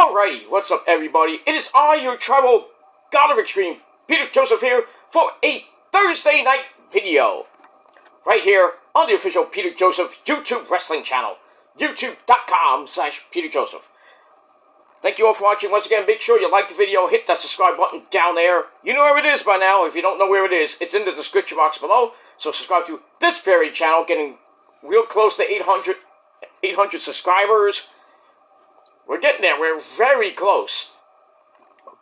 Alrighty, what's up everybody? It is I, your tribal god of extreme, Peter Joseph here, for a Thursday night video. Right here on the official Peter Joseph YouTube wrestling channel, youtube.com/Peter Joseph. Thank you all for watching. Once again, make sure you like the video, hit that subscribe button down there. You know where it is by now. If you don't know where it is, it's in the description box below. So subscribe to this very channel, getting real close to 800 subscribers. We're getting there. We're very close.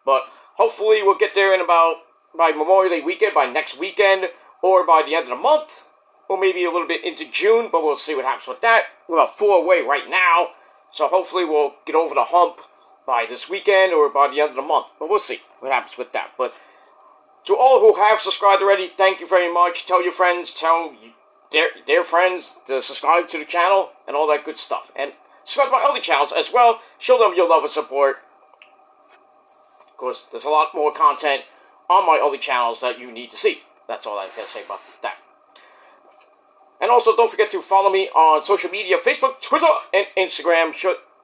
But hopefully we'll get there by Memorial Day weekend, by next weekend, or by the end of the month, or maybe a little bit into June, but we'll see what happens with that. We're about 4 away right now, so hopefully we'll get over the hump by this weekend or by the end of the month. But we'll see what happens with that. But to all who have subscribed already, thank you very much. Tell your friends, tell their friends to subscribe to the channel and all that good stuff. And subscribe to my other channels as well. Show them your love and support. Of course, there's a lot more content on my other channels that you need to see. That's all I can say about that. And also, don't forget to follow me on social media, Facebook, Twitter, and Instagram.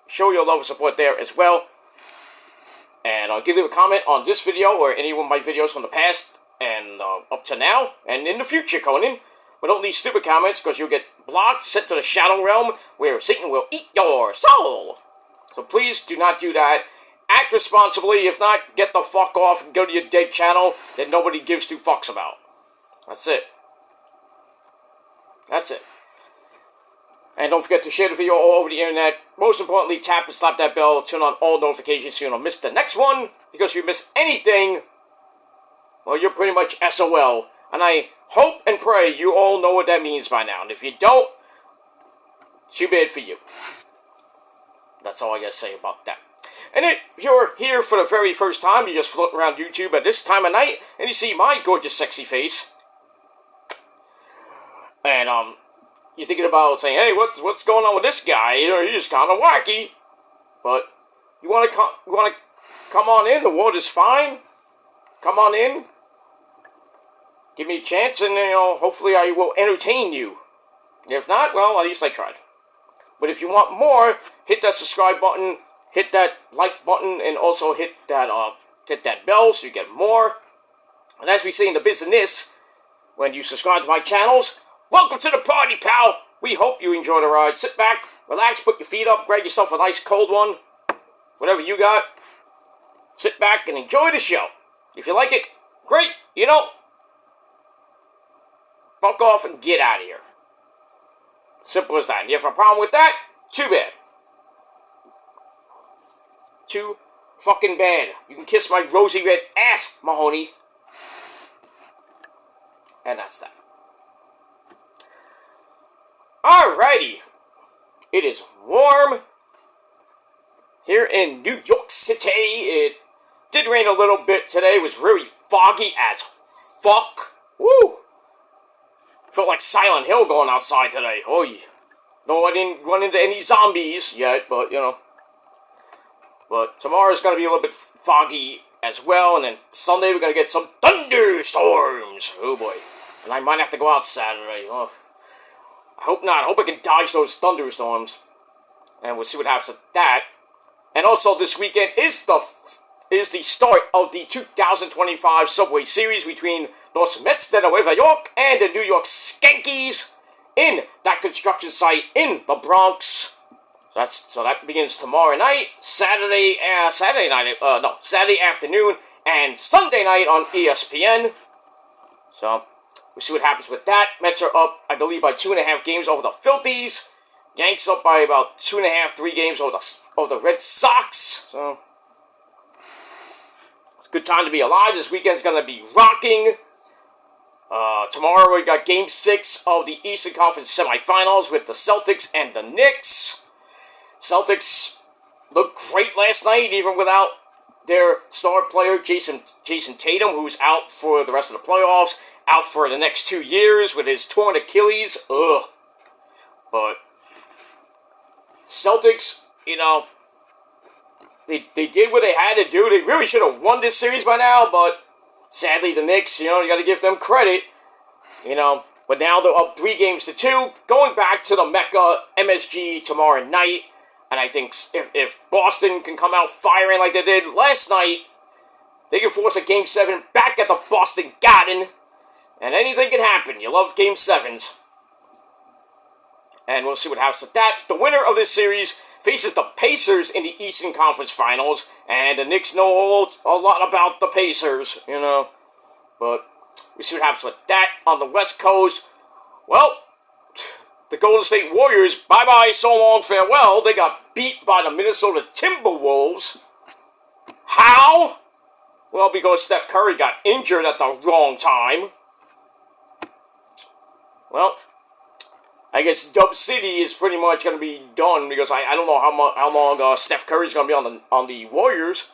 Show your love and support there as well. And I'll give you a comment on this video or any of my videos from the past and up to now and in the future, Conan. But don't leave stupid comments, because you'll get blocked, sent to the Shadow Realm, where Satan will eat your soul. So please do not do that. Act responsibly. If not, get the fuck off and go to your dead channel that nobody gives two fucks about. That's it. That's it. And don't forget to share the video all over the internet. Most importantly, tap and slap that bell, turn on all notifications so you don't miss the next one. Because if you miss anything, well, you're pretty much SOL. And I hope and pray you all know what that means by now. And if you don't, too bad for you. That's all I gotta say about that. And if you're here for the very first time, you just floating around YouTube at this time of night, and you see my gorgeous, sexy face, and you're thinking about saying, "Hey, what's going on with this guy? You know, he's kind of wacky." But you want to come on in. The world is fine. Come on in. Give me a chance, and hopefully I will entertain you. If not, well, at least I tried. But if you want more, hit that subscribe button, hit that like button, and also hit that bell so you get more. And as we say in the business, when you subscribe to my channels, welcome to the party, pal. We hope you enjoy the ride. Sit back, relax, put your feet up, grab yourself a nice cold one, whatever you got. Sit back and enjoy the show. If you like it, great. You know, fuck off and get out of here. Simple as that. And if you have a problem with that, too bad. Too fucking bad. You can kiss my rosy red ass, Mahoney. And that's that. Alrighty. It is warm here in New York City. It did rain a little bit today. It was really foggy as fuck. Woo! Felt like Silent Hill going outside today. Oh, no, I didn't run into any zombies yet, but, But tomorrow's going to be a little bit foggy as well, and then Sunday we're going to get some thunderstorms. Oh, boy. And I might have to go out Saturday. Oh, I hope not. I hope I can dodge those thunderstorms. And we'll see what happens with that. And also, this weekend is the start of the 2025 Subway Series between Los Mets de Nueva York and the New York Skankies in that construction site in the Bronx. So that begins tomorrow night, Saturday afternoon, and Sunday night on ESPN. So we'll see what happens with that. Mets are up, I believe, by 2.5 games over the Phillies. Yanks up by about 2.5, 3 games over the Red Sox. So it's a good time to be alive. This weekend's going to be rocking. Tomorrow we got Game 6 of the Eastern Conference semifinals with the Celtics and the Knicks. Celtics looked great last night, even without their star player, Jason Tatum, who's out for the rest of the playoffs, out for the next 2 years with his torn Achilles. Ugh. But Celtics, they did what they had to do. They really should have won this series by now, but sadly the Knicks, you got to give them credit, But now they're up 3-2, going back to the Mecca, MSG, tomorrow night. And I think if Boston can come out firing like they did last night, they can force a Game 7 back at the Boston Garden. And anything can happen. You love Game 7s. And we'll see what happens with that. The winner of this series faces the Pacers in the Eastern Conference Finals. And the Knicks know a lot about the Pacers, you know. But we'll see what happens with that. On the West Coast, well, the Golden State Warriors, bye-bye, so long, farewell. They got beat by the Minnesota Timberwolves. How? Well, because Steph Curry got injured at the wrong time. Well, I guess Dub City is pretty much going to be done because I don't know how long Steph Curry's going to be on the Warriors.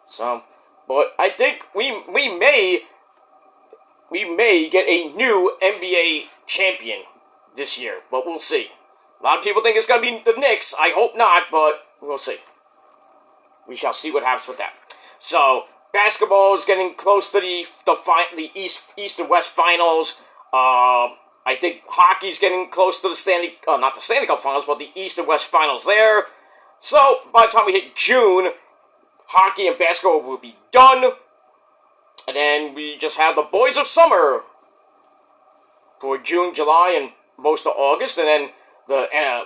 So, but I think we may get a new NBA champion this year, but we'll see. A lot of people think it's going to be the Knicks. I hope not, but we'll see. We shall see what happens with that. So, basketball is getting close to the East and West Finals. I think hockey's getting close to not the Stanley Cup Finals, but the East and West Finals there. So, by the time we hit June, hockey and basketball will be done. And then we just have the boys of summer for June, July, and most of August. And then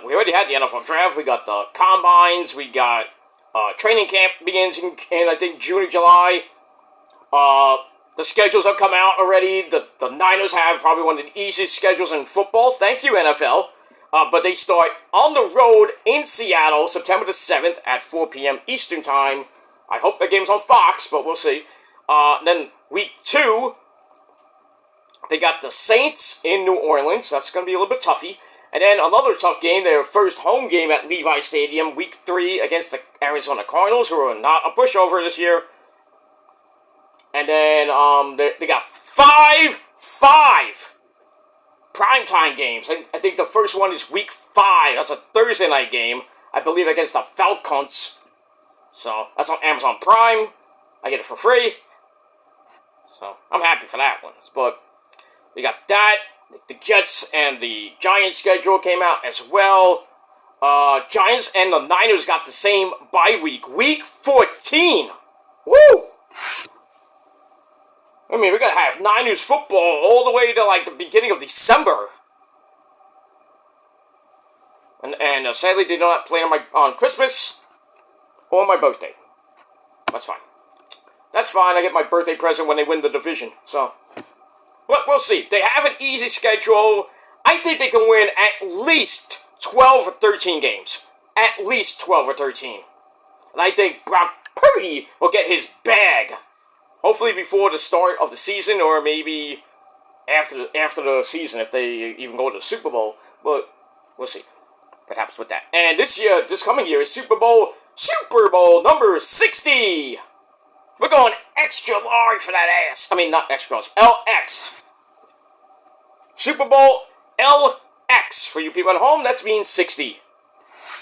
we already had the NFL draft. We got the combines. We got training camp begins in I think June or July. The schedules have come out already. The Niners have probably one of the easiest schedules in football. Thank you, NFL. But they start on the road in Seattle, September the 7th at 4 p.m. Eastern Time. I hope the game's on Fox, but we'll see. Then week 2, they got the Saints in New Orleans. That's going to be a little bit toughy. And then another tough game, their first home game at Levi Stadium, week 3 against the Arizona Cardinals, who are not a pushover this year. And then they got five primetime games. I think the first one is week 5. That's a Thursday night game, I believe, against the Falcons. So that's on Amazon Prime. I get it for free. So I'm happy for that one. But we got that. The Jets and the Giants schedule came out as well. Giants and the Niners got the same bye week. Week 14. Woo! I mean, we're going to have Niners football all the way to, like, the beginning of December. And sadly, they do not play on Christmas or my birthday. That's fine. That's fine. I get my birthday present when they win the division. So, but we'll see. They have an easy schedule. I think they can win at least 12 or 13 games. At least 12 or 13. And I think Brock Purdy will get his bag. Hopefully before the start of the season, or maybe after the season, if they even go to the Super Bowl. But we'll see. Perhaps with that. And this coming year is Super Bowl number 60. We're going extra large for that ass. I mean, not extra large. LX. Super Bowl LX. For you people at home, that means 60.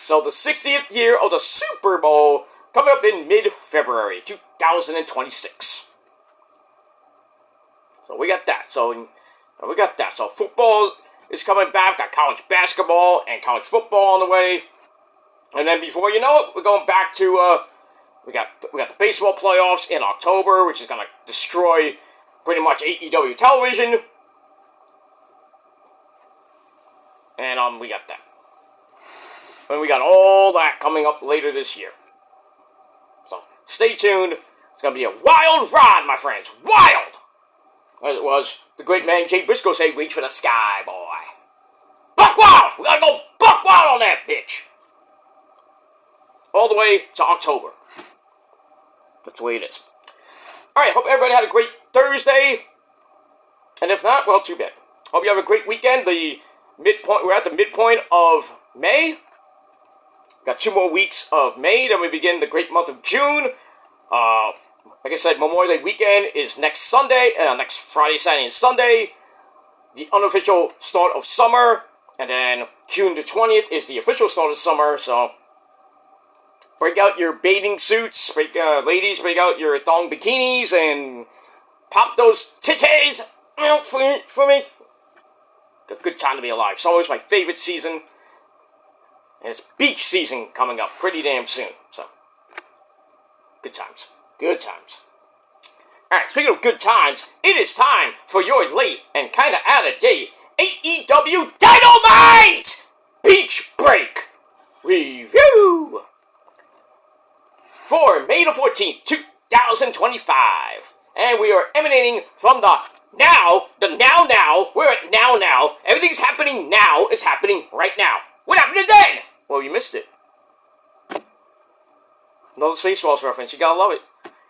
So the 60th year of the Super Bowl coming up in mid-February 2026. So we got that. So football is coming back. Got college basketball and college football on the way. And then before you know it, we're going back to we got the baseball playoffs in October, which is going to destroy pretty much AEW television. And we got that. And we got all that coming up later this year. So stay tuned. It's going to be a wild ride, my friends. Wild! As it was the great man Jay Briscoe said, reach for the sky, boy. Buck wild! We gotta go buck wild on that bitch! All the way to October. That's the way it is. Alright, hope everybody had a great Thursday. And if not, well, too bad. Hope you have a great weekend. We're at the midpoint of May. Got 2 more weeks of May, then we begin the great month of June. Like I said, Memorial Day weekend is next Sunday, next Friday, Saturday, and Sunday. The unofficial start of summer, and then June the 20th is the official start of summer, so break out your bathing suits, ladies, break out your thong bikinis, and pop those titties out for me. A good time to be alive. Summer is my favorite season. And it's beach season coming up pretty damn soon. So, good times. Good times. Alright, speaking of good times, it is time for your late and kinda out of date AEW Dynamite Beach Break Review for May the 14th, 2025. And we are emanating from the now. We're at now. Everything's happening now. It's happening right now. What happened to then? Well, you missed it. Another Spaceballs reference. You gotta love it.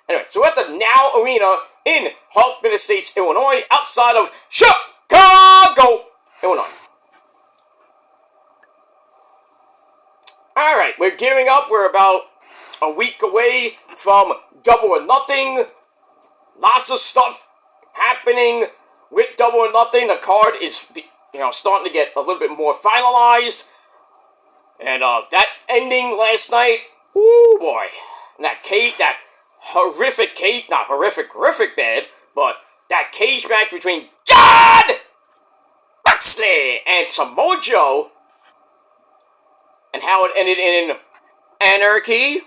Anyway, so we're at the Now Arena in Hoffman Estates, Illinois, outside of Chicago, Illinois. Alright, we're gearing up. We're about a week away from Double or Nothing. Lots of stuff happening with Double or Nothing. The card is, starting to get a little bit more finalized. And that ending last night, ooh boy. And that horrific bad, but that cage match between John Moxley and Samoa Joe, and how it ended in Anarchy.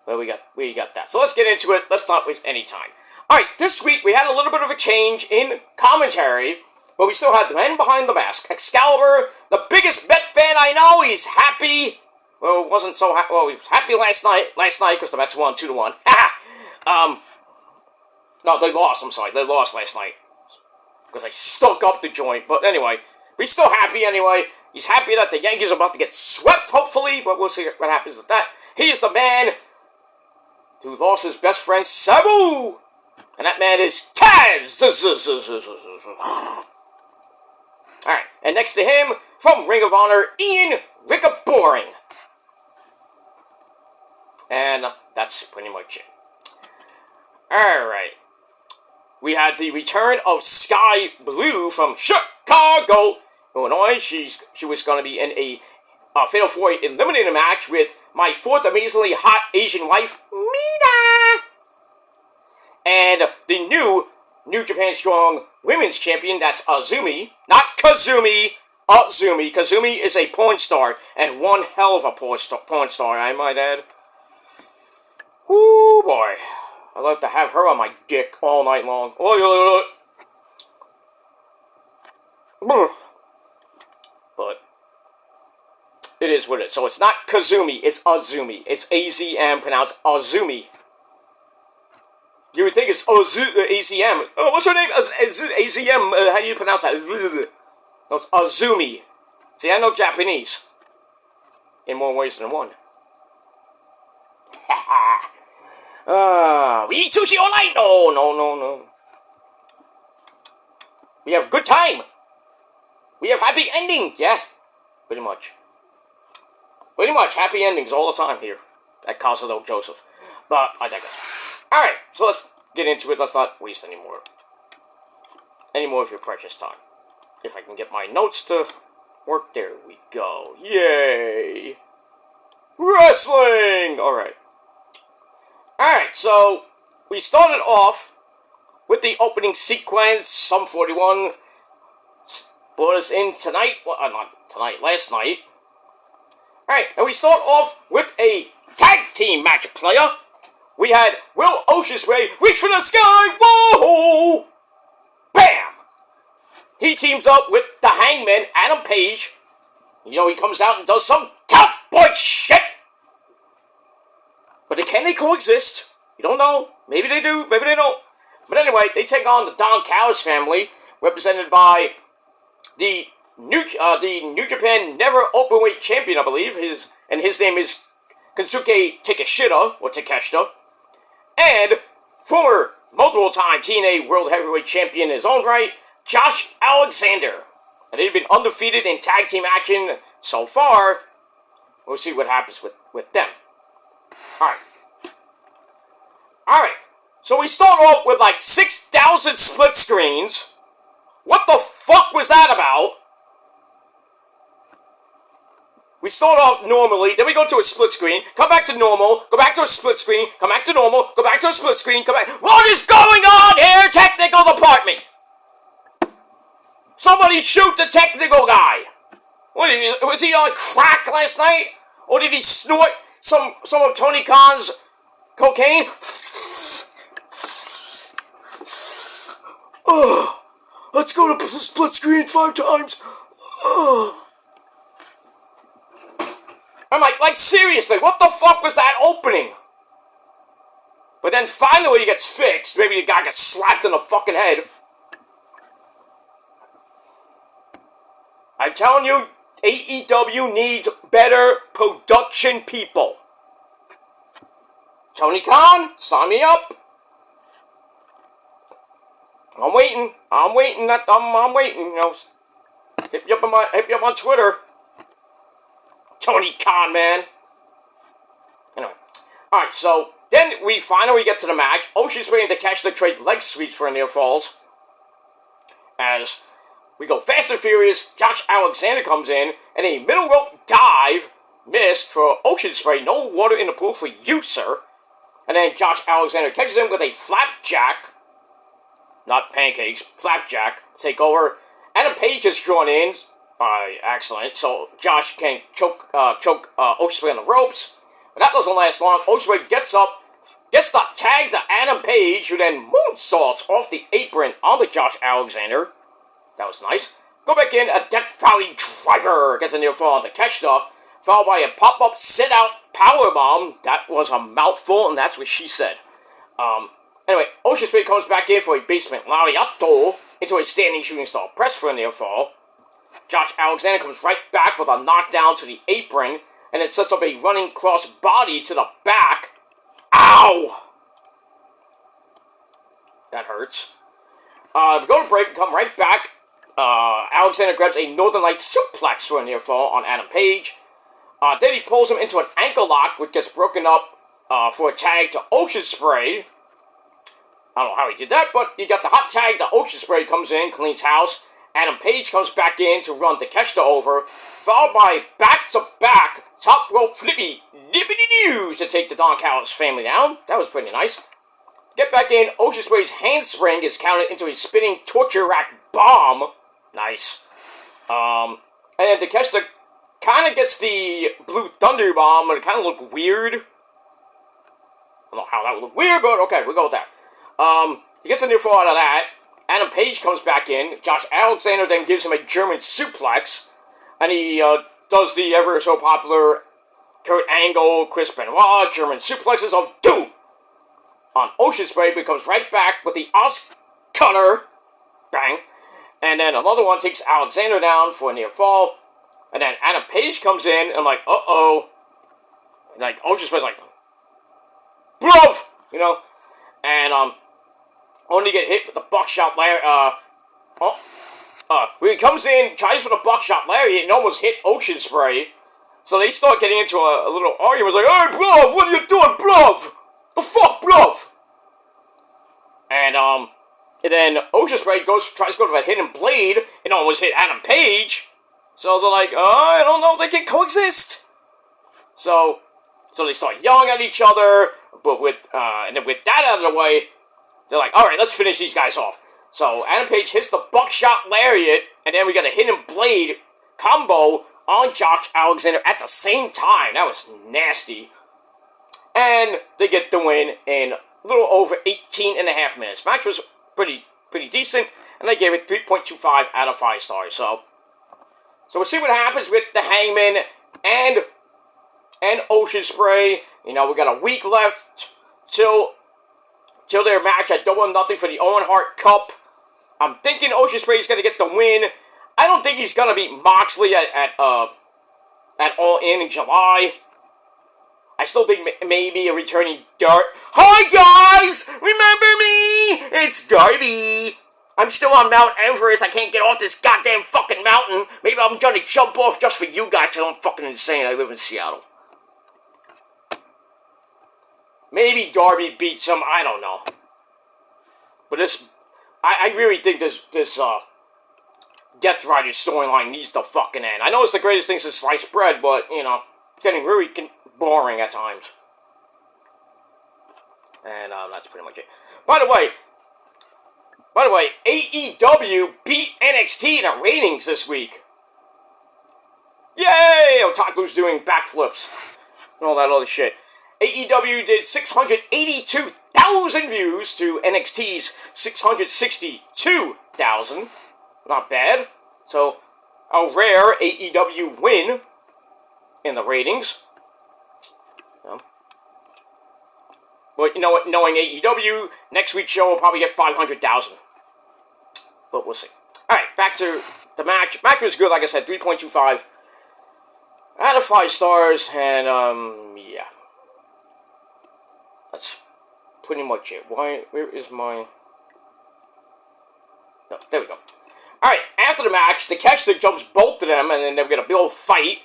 Well, we got that. So let's get into it. Let's not waste any time. Alright, this week we had a little bit of a change in commentary, but we still had the man behind the mask, Excalibur, the biggest Met fan I know. He's happy. Well, wasn't so happy. Well, he was happy last night because the Mets won 2-1. No, they lost. I'm sorry, they lost last night because I stuck up the joint. But anyway, he's still happy anyway. He's happy that the Yankees are about to get swept, hopefully, but we'll see what happens with that. He is the man who lost his best friend, Sabu, and that man is Taz. Alright, and next to him, from Ring of Honor, Ian Ricka Boring. And that's pretty much it. Alright. We had the return of Sky Blue from Chicago, Illinois. She was going to be in a Fatal 4-Way Eliminator match with my fourth amazingly hot Asian wife, Mina. And the New Japan Strong Women's Champion, that's Azumi. Not Kazumi, Azumi. Kazumi is a porn star, and one hell of a porn star, I might add. Woo boy. I'd love to have her on my dick all night long. But it is what it is. So it's not Kazumi, it's Azumi. It's AZM, pronounced Azumi. You would think it's AZM. Oh, what's her name? AZM, how do you pronounce that? No, it's Azumi. See, I know Japanese. In more ways than one. We eat sushi all night? No. We have good time. We have happy ending. Yes, pretty much. Pretty much happy endings all the time here at Casa del Joseph. But I digress. Alright, so let's get into it. Let's not waste any more of your precious time. If I can get my notes to work, there we go. Yay! Wrestling! Alright. Alright, so we started off with the opening sequence. Sum 41 brought us in tonight. Well, not tonight, last night. Alright, and we start off with a tag team match, player. We had Will Ospreay reach for the sky. Whoa! Bam! He teams up with the Hangman, Adam Page. He comes out and does some cowboy shit. But can they coexist? You don't know. Maybe they do, maybe they don't. But anyway, they take on the Don Callis family, represented by the New Japan Never Openweight Champion, I believe. His name is Kensuke Takeshita, and former multiple-time TNA World Heavyweight Champion in his own right, Josh Alexander. And they've been undefeated in tag team action so far. We'll see what happens with them. Alright. So we start off with like 6,000 split screens. What the fuck was that about? We start off normally, then we go to a split screen, come back to normal, go back to a split screen, come back to normal, go back to a split screen, come back. What is going on here, technical department? Somebody shoot the technical guy! Was he on crack last night? Or did he snort some of Tony Khan's cocaine? Let's go to split screen 5 times. I'm like seriously, what the fuck was that opening? But then finally he gets fixed. Maybe the guy gets slapped in the fucking head. I'm telling you, AEW needs better production people. Tony Khan, sign me up. I'm waiting. I'm waiting. You know, hit me up on Twitter. Tony Khan, man. Anyway, all right. So then we finally get to the match. Ocean Spray and Takeshita trade leg sweeps for near falls. As we go fast and furious, Josh Alexander comes in and a middle rope dive missed for Ocean Spray. No water in the pool for you, sir. And then Josh Alexander catches him with a flapjack. Not pancakes, flapjack, to take over. Adam Page is drawn in by accident, so Josh can choke Ocean Spray on the ropes. But that doesn't last long. Ocean Spray gets up, gets the tag to Adam Page, who then moonsaults off the apron onto Josh Alexander. That was nice. Go back in, a Death Valley Driver gets a near fall on Takeshita, followed by a pop-up sit-out powerbomb. That was a mouthful, and that's what she said. Anyway, Ocean Spray comes back in for a basement lariato into a standing shooting star press for a near fall. Josh Alexander comes right back with a knockdown to the apron, and it sets up a running cross body to the back. Ow! That hurts. We go to break and come right back. Alexander grabs a Northern Lights suplex for a near fall on Adam Page. Then he pulls him into an ankle lock, which gets broken up for a tag to Ocean Spray. I don't know how he did that, but he got the hot tag. The Ocean Spray comes in, cleans house. Adam Page comes back in to run Takeshita over, followed by back-to-back top rope flippy dippity-doos to take the Don Callis family down. That was pretty nice. Get back in. Ocean Spray's handspring is counted into a spinning torture rack bomb. Nice. And then Takeshita kind of gets the Blue Thunder bomb, but it kind of looked weird. I don't know how that would look weird, but okay, we'll go with that. He gets a near fall out of that. Adam Page comes back in. Josh Alexander then gives him a German suplex. And he does the ever so popular Kurt Angle, Chris Benoit, German suplexes of doom on Ocean Spray, but comes right back with the Os Cutter. Bang. And then another one takes Alexander down for a near fall. And then Adam Page comes in, and I'm like, uh-oh. And like, Ocean Spray's like, bruv! You know? And, only get hit with the buckshot lariat, when he comes in, tries for the buckshot lariat, and almost hit Ocean Spray. So they start getting into a little argument. It's like, hey, bruv, what are you doing, bruv? The fuck, bruv? And then Ocean Spray tries to go to that hidden blade, and almost hit Adam Page. So they're like, I don't know, they can coexist. So they start yelling at each other, but and then with that out of the way, they're like, alright, let's finish these guys off. So Adam Page hits the buckshot lariat, and then we got a hidden blade combo on Josh Alexander at the same time. That was nasty. And they get the win in a little over 18 and a half minutes. Match was pretty decent, and I gave it 3.25 out of 5 stars. So we'll see what happens with the Hangman and Ocean Spray. You know, we got a week left till their match at Double or Nothing for the Owen Hart Cup. I'm thinking Ocean Spray is going to get the win. I don't think he's going to beat Moxley at All In July. I still think maybe a returning Dart. Hi guys! Remember me? It's Darby. I'm still on Mount Everest. I can't get off this goddamn fucking mountain. Maybe I'm going to jump off just for you guys because I'm fucking insane. I live in Seattle. Maybe Darby beats him, I don't know. But I really think this Death Rider storyline needs to fucking end. I know it's the greatest thing since sliced bread, but, you know, it's getting really boring at times. And that's pretty much it. By the way, By the way, AEW beat NXT in the ratings this week. Yay! Otaku's doing backflips and all that other shit. AEW did 682,000 views to NXT's 662,000. Not bad. So, a rare AEW win in the ratings. But you know what? Knowing AEW, next week's show will probably get 500,000. But we'll see. Alright, back to the match. Match was good, like I said, 3.25 out of 5 stars, and, yeah. That's pretty much it. Where is my... No, there we go. Alright, after the match, Takeshita jumps both of them, and then they get a big old fight.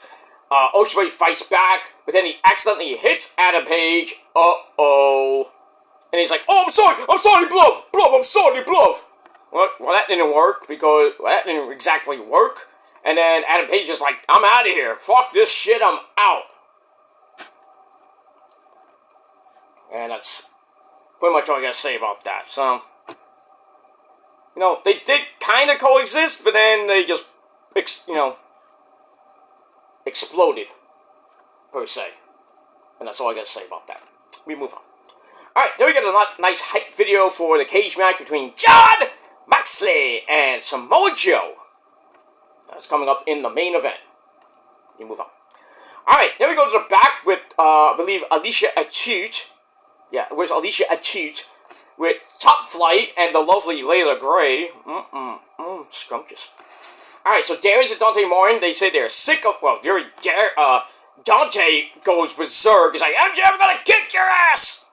Ospreay fights back, but then he accidentally hits Adam Page. Uh-oh. And he's like, oh, I'm sorry, Bluff, I'm sorry, Bluff. Well, that didn't work, because, that didn't exactly work. And then Adam Page is like, I'm out of here. Fuck this shit, I'm out. And that's pretty much all I gotta say about that. So, you know, they did kind of coexist, but then they just, exploded, per se. And that's all I gotta say about that. We move on. Alright, then we get a nice hype video for the cage match between Jon Moxley and Samoa Joe. That's coming up in the main event. We move on. Alright, then we go to the back with, I believe, Alicia Atout. Yeah, where's Alicia Atout? With Top Flight and the lovely Layla Gray. Scrumptious. Alright, so Darius and Dante Martin, they say they're sick of, well, Dante goes berserk. He's like, MJ, I'm gonna kick your ass!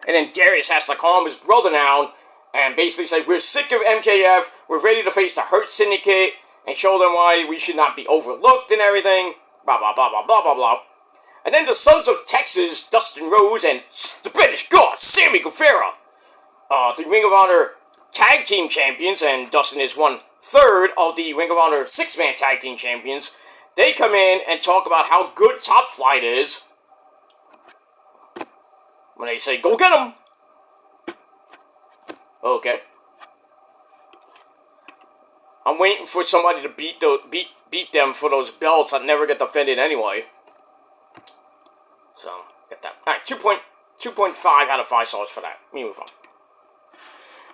And then Darius has to calm his brother down and basically say, we're sick of MJF, we're ready to face the Hurt Syndicate, and show them why we should not be overlooked and everything, blah, blah, blah, blah, blah, blah, blah. And then the Sons of Texas, Dustin Rhodes, and the British God, Sammy Guevara, the Ring of Honor Tag Team Champions, and Dustin is 1/3 of the Ring of Honor 6-Man Tag Team Champions. They come in and talk about how good Top Flight is. When they say, go get him! Okay. I'm waiting for somebody to beat them for those belts that never get defended anyway. So, get that. Alright, 2.5 out of 5 stars for that. Let me move on.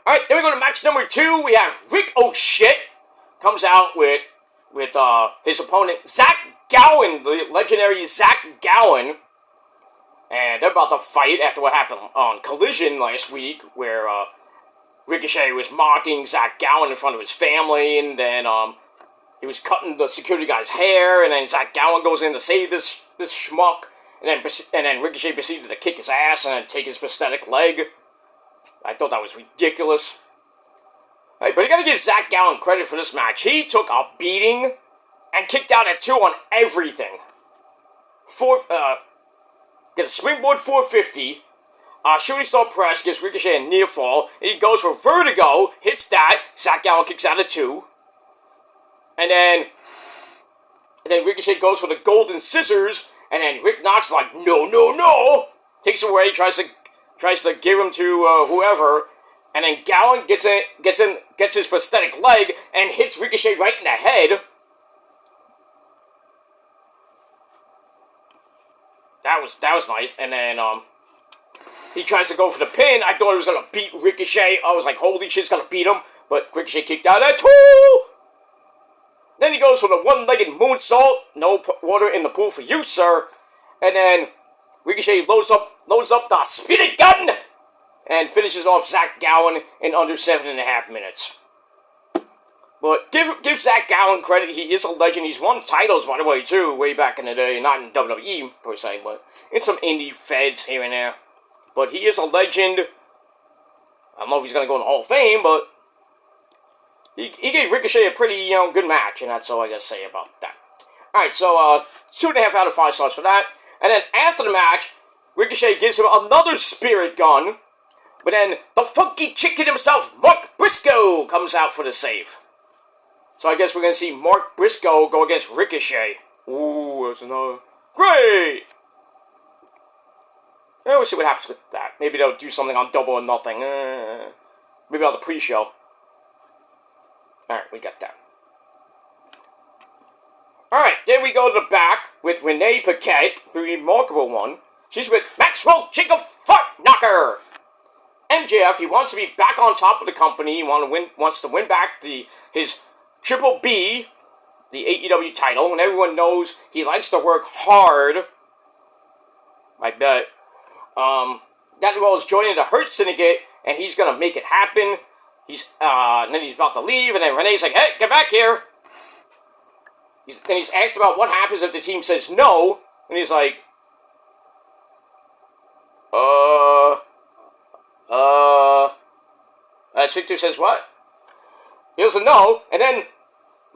Alright, then we go to match number 2. We have Rick O'Shit comes out with his opponent, Zach Gowen, the legendary Zach Gowen. And they're about to fight after what happened on Collision last week, where Ricochet was mocking Zach Gowen in front of his family, and then he was cutting the security guy's hair, and then Zach Gowen goes in to save this schmuck, and then Ricochet proceeded to kick his ass and then take his prosthetic leg. I thought that was ridiculous. Hey, but you gotta give Zach Gowen credit for this match. He took a beating and kicked out at 2 on everything. Get a springboard 450. Shooting star press gives Ricochet a near fall. He goes for vertigo, hits that. Zach Gowen kicks out at 2. And then Ricochet goes for the golden scissors. And then Rick Knox is like, no. Takes it away, tries to give him to whoever. And then Gowen gets his prosthetic leg and hits Ricochet right in the head. That was nice. And then he tries to go for the pin. I thought he was gonna beat Ricochet. I was like, holy shit, he's gonna beat him. But Ricochet kicked out at 2. Then he goes for the one-legged moonsault. No water in the pool for you, sir. And then Ricochet loads up the spirit gun and finishes off Zach Gowen in under 7.5 minutes. But give Zach Gowen credit. He is a legend. He's won titles, by the way, too, way back in the day. Not in WWE, per se, but in some indie feds here and there. But he is a legend. I don't know if he's going to go in the Hall of Fame, but he gave Ricochet a pretty, good match, and that's all I got to say about that. Alright, so 2.5 out of 5 stars for that. And then after the match, Ricochet gives him another spirit gun. But then the funky chicken himself, Mark Briscoe, comes out for the save. So I guess we're going to see Mark Briscoe go against Ricochet. Ooh, that's another... Great! Yeah, we'll see what happens with that. Maybe they'll do something on Double or Nothing. Maybe on the pre-show. Alright, we got that. Alright, then we go to the back with Renee Paquette, the remarkable one. She's with Maxwell Jacob Fartknocker. MJF, he wants to be back on top of the company. He wants to win back his Triple B, the AEW title, and everyone knows he likes to work hard. I bet. That involves joining the Hurt Syndicate, and he's gonna make it happen. And then he's about to leave, and then Renee's like, "Hey, get back here!" Then he's asked about what happens if the team says no, and he's like, Victor says what? He doesn't know, and then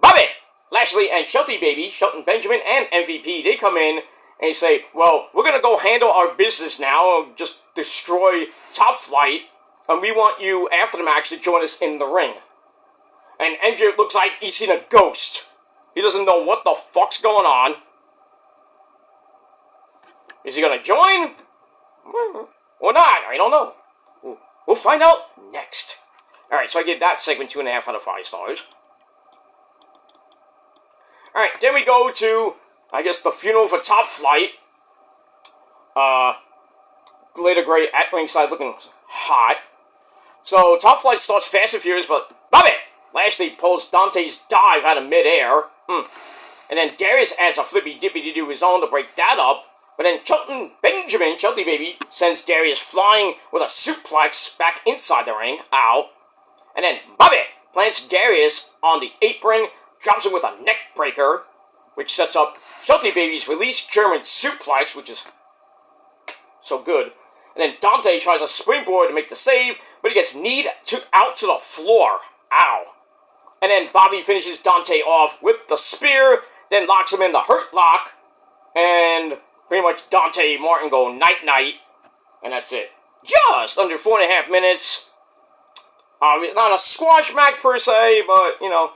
Bobby Lashley and Shelton Benjamin and MVP, they come in and they say, well, we're gonna go handle our business now, just destroy Top Flight, and we want you after the match to join us in the ring. And MJ looks like he's seen a ghost. He doesn't know what the fuck's going on. Is he gonna join? Or not? I don't know. We'll find out next. Alright, so I give that segment 2.5 out of 5 stars. Alright, then we go to, I guess, the funeral for Top Flight. Glitter Gray at ringside looking hot. So, Top Flight starts Fast and Furious, but Bobby Lashley pulls Dante's dive out of midair. And then Darius adds a flippy dippy to his own to break that up. But then Shelton Baby, sends Darius flying with a suplex back inside the ring. Ow. And then Bobby plants Darius on the apron, drops him with a neck breaker, which sets up Shelton Baby's release German suplex, which is so good. And then Dante tries a springboard to make the save, but he gets kneed out to the floor. Ow. And then Bobby finishes Dante off with the spear, then locks him in the Hurt Lock, and pretty much Dante and Martin go night-night, and that's it. Just under 4.5 minutes. Not a squash match per se, but, you know,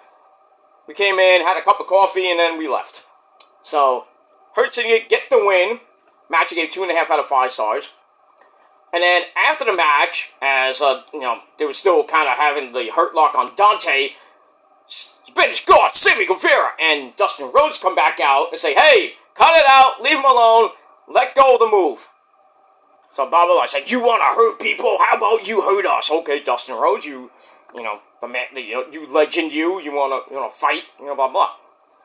we came in, had a cup of coffee, and then we left. So, Hurt Syndicate get the win. Match I gave 2.5 out of 5 stars. And then after the match, as, they were still kind of having the Hurt Lock on Dante, Spanish God, Sammy Guevara, and Dustin Rhodes come back out and say, hey, cut it out, leave him alone, let go of the move. So Bobby Lashley's like, you want to hurt people? How about you hurt us? Okay, Dustin Rhodes, you legend, you want to fight, blah, blah.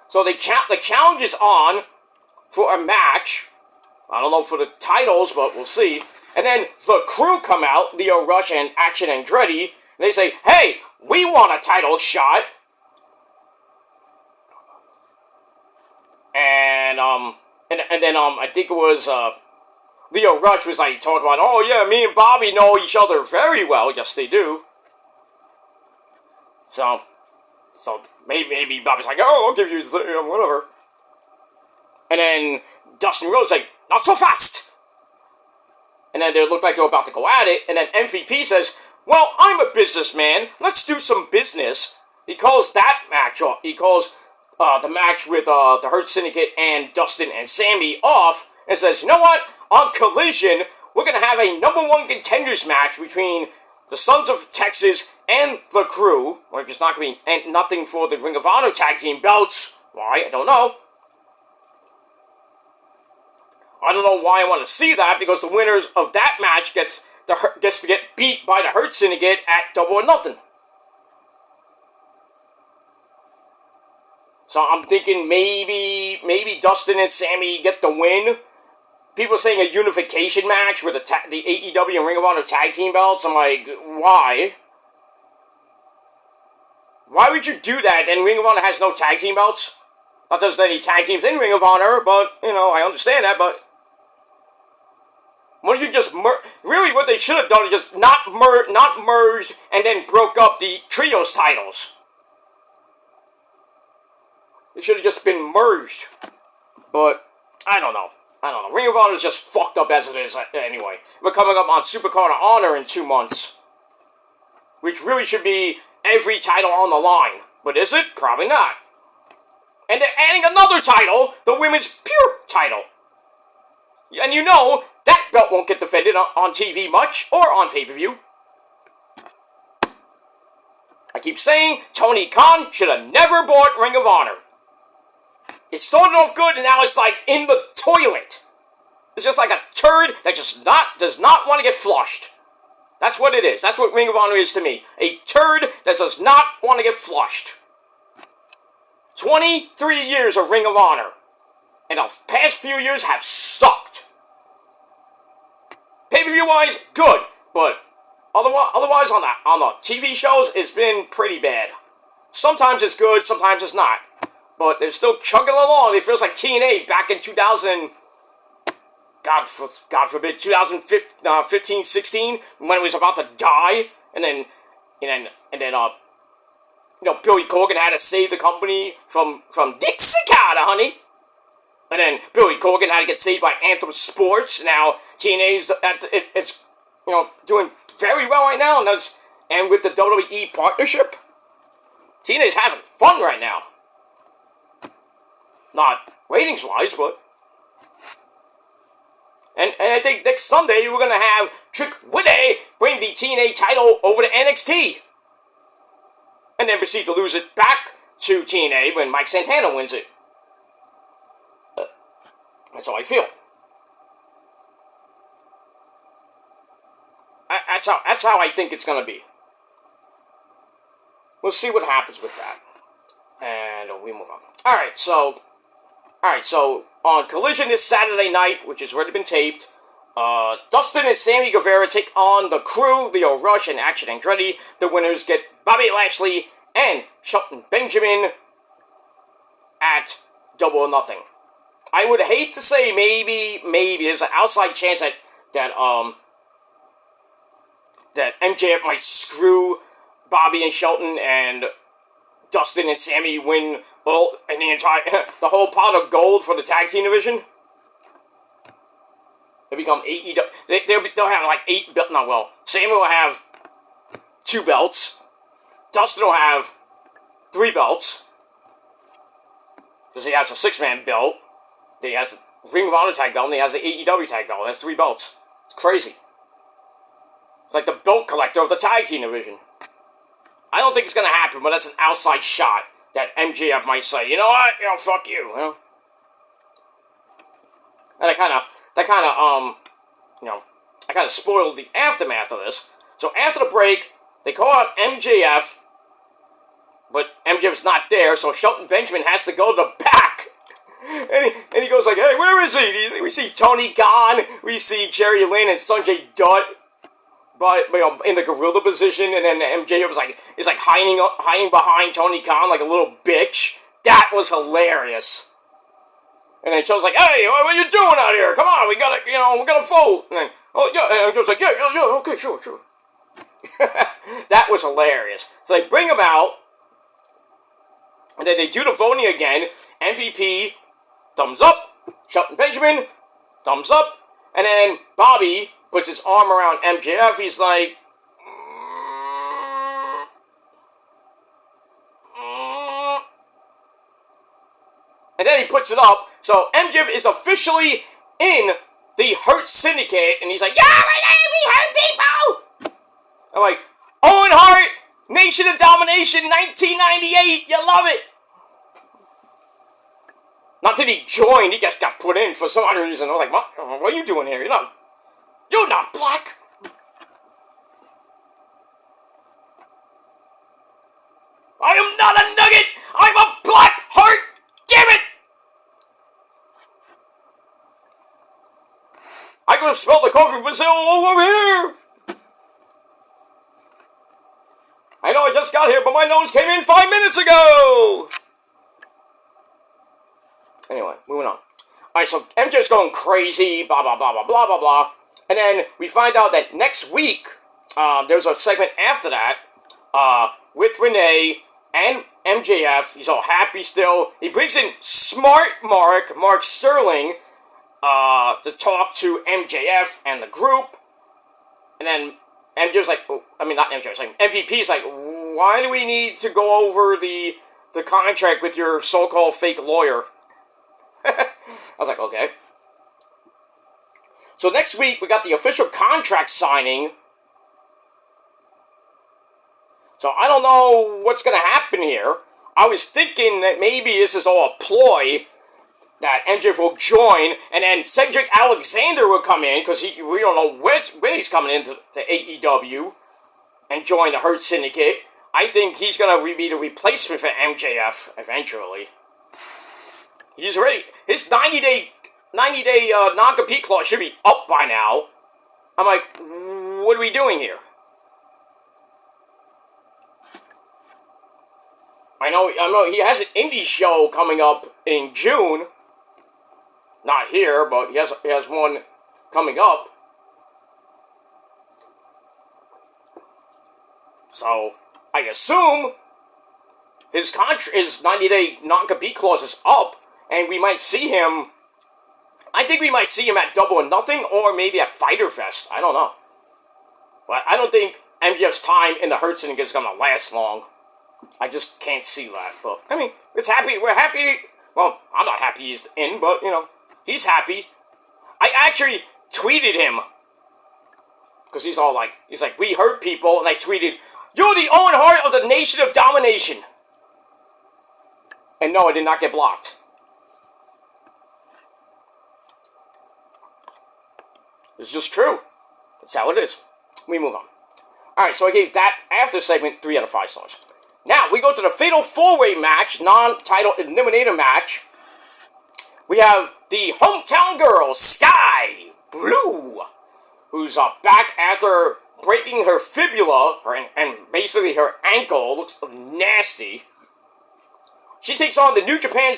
So the challenge is on for a match. I don't know for the titles, but we'll see. And then the crew come out, Leo Rush and Action Andretti, and they say, hey, we want a title shot. And then I think it was Leo Rush was like talking about, oh yeah, me and Bobby know each other very well. Yes, they do. So maybe Bobby's like, oh, I'll give you whatever. And then Dustin Rhodes like, not so fast. And then they look like they're about to go at it. And then MVP says, well, I'm a businessman. Let's do some business. He calls that match off. He calls the match with the Hurt Syndicate and Dustin and Sammy off and says, you know what? On Collision, we're going to have a #1 contenders match between the Sons of Texas and the Crew. Which is not going to be nothing for the Ring of Honor tag team belts. Why? I don't know. I don't know why I want to see that, because the winners of that match gets to get beat by the Hurt Syndicate at Double or Nothing. So I'm thinking maybe Dustin and Sammy get the win. People are saying a unification match with the AEW and Ring of Honor tag team belts. I'm like, why? Why would you do that? And Ring of Honor has no tag team belts? Not that there's any tag teams in Ring of Honor, but, I understand that, but what if you just really what they should have done is just not merged and then broke up the trios titles. It should have just been merged. But I don't know. Ring of Honor is just fucked up as it is anyway. We're coming up on Supercard of Honor in 2 months, which really should be every title on the line. But is it? Probably not. And they're adding another title, the Women's Pure title. And that belt won't get defended on TV much, or on pay-per-view. I keep saying Tony Khan should have never bought Ring of Honor. It started off good, and now it's like in the toilet. It's just like a turd that just does not want to get flushed. That's what it is. That's what Ring of Honor is to me. A turd that does not want to get flushed. 23 years of Ring of Honor. And the past few years have sucked. Pay-per-view wise, good. But otherwise on the TV shows, it's been pretty bad. Sometimes it's good, sometimes it's not. But they're still chugging along. It feels like TNA back in 2000... God forbid, 2015, 16, when it was about to die, and then, Billy Corgan had to save the company from Dixie-Carter, honey. And then Billy Corgan had to get saved by Anthem Sports. Now TNA's it's doing very well right now, and with the WWE partnership, TNA's having fun right now. Not ratings wise, but. And I think next Sunday we're going to have Trick Willie bring the TNA title over to NXT. And then proceed to lose it back to TNA when Mike Santana wins it. That's how I feel. That's how I think it's going to be. We'll see what happens with that. And we move on. Alright, so on Collision this Saturday night, which has already been taped, Dustin and Sammy Guevara take on the Crew, Leo Rush, and Action Andretti. The winners get Bobby Lashley and Shelton Benjamin at Double or Nothing. I would hate to say maybe there's an outside chance that MJF might screw Bobby and Shelton, and Dustin and Sammy win the whole pot of gold for the tag team division. They become AEW. They'll have like 8 belts. Not well. Sammy will have 2 belts. Dustin will have 3 belts because he has a 6-man belt. Then he has the Ring of Honor tag belt, and he has the AEW tag belt. That's 3 belts. It's crazy. It's like the belt collector of the tag team division. I don't think it's gonna happen, but that's an outside shot that MJF might say, you know what, fuck you, And I kind of spoiled the aftermath of this. So after the break, they call out MJF, but MJF's not there, so Shelton Benjamin has to go to the back. And he goes like, hey, where is he? We see Tony Khan, we see Jerry Lynn and Sanjay Dutt, but in the gorilla position, and then MJF is hiding behind Tony Khan like a little bitch. That was hilarious. And then Show's like, hey, what are you doing out here? Come on, we gotta vote. And then, oh yeah, and MJF's like, yeah, okay, sure. That was hilarious. So they bring him out, and then they do the voting again. MVP, thumbs up. Shelton Benjamin, thumbs up. And then Bobby puts his arm around MJF. He's like, and then he puts it up. So MJF is officially in the Hurt Syndicate, and he's like, yeah, we hurt people. I'm like, Owen Hart, Nation of Domination, 1998. You love it. Not that he joined, he just got put in for some other reason. I'm like, what are you doing here? You're not black. I am not a nugget. I'm a black heart. Damn it. I could have smelled the coffee was all over here. I know I just got here, but my nose came in 5 minutes ago. Anyway, moving on. Alright, so MJ's going crazy, blah, blah, blah, blah, blah, blah, blah. And then we find out that next week, there's a segment after that, with Renee and MJF. He's all happy still. He brings in Smart Mark Sterling, to talk to MJF and the group. And then MJF's like, not MJF's like, MVP's like, why do we need to go over the contract with your so-called fake lawyer? I was like, okay. So next week, we got the official contract signing. So I don't know what's going to happen here. I was thinking that maybe this is all a ploy, that MJF will join, and then Cedric Alexander will come in, because we don't know when he's coming into AEW and join the Hurt Syndicate. I think he's going to be the replacement for MJF eventually. He's ready. His 90-day non-compete clause should be up by now. I'm like, what are we doing here? I know he has an indie show coming up in June. Not here, but he has one coming up. So I assume his 90-day non-compete clause is up, and we might see him. I think we might see him at Double or Nothing, or maybe at Fyter Fest. I don't know, but I don't think MJF's time in the Hurt Syndicate is gonna last long. I just can't see that. But I mean, we're happy. Well, I'm not happy he's in, but he's happy. I actually tweeted him because he's like, we hurt people, and I tweeted, "You're the Owen Hart of the Nation of Domination." And no, I did not get blocked. It's just true. That's how it is. We move on. Alright, so I gave that after segment 3 out of 5 stars. Now, we go to the Fatal 4-Way match, non-title eliminator match. We have the hometown girl, Sky Blue, who's back after breaking her fibula, and basically her ankle. Looks nasty. She takes on the New Japan